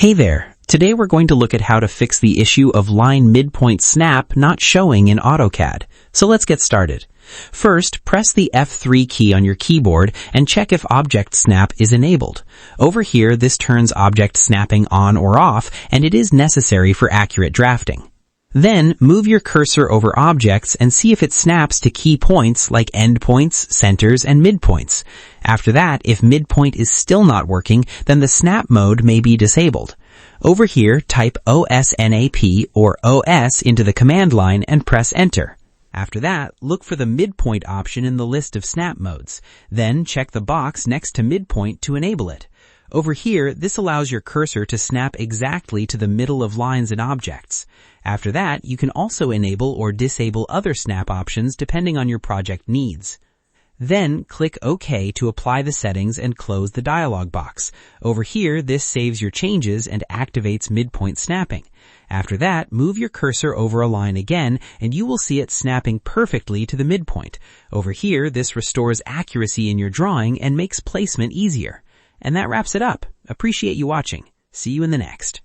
Hey there! Today we're going to look at how to fix the issue of line midpoint snap not showing in AutoCAD. So let's get started. First, press the F3 key on your keyboard and check if Object Snap is enabled. Over here, this turns object snapping on or off, and it is necessary for accurate drafting. Then, move your cursor over objects and see if it snaps to key points like endpoints, centers, and midpoints. After that, if midpoint is still not working, then the snap mode may be disabled. Over here, type OSNAP or OS into the command line and press enter. After that, look for the midpoint option in the list of snap modes. Then check the box next to midpoint to enable it. Over here, this allows your cursor to snap exactly to the middle of lines and objects. After that, you can also enable or disable other snap options depending on your project needs. Then, click OK to apply the settings and close the dialog box. Over here, this saves your changes and activates midpoint snapping. After that, move your cursor over a line again, and you will see it snapping perfectly to the midpoint. Over here, this restores accuracy in your drawing and makes placement easier. And that wraps it up. Appreciate you watching. See you in the next.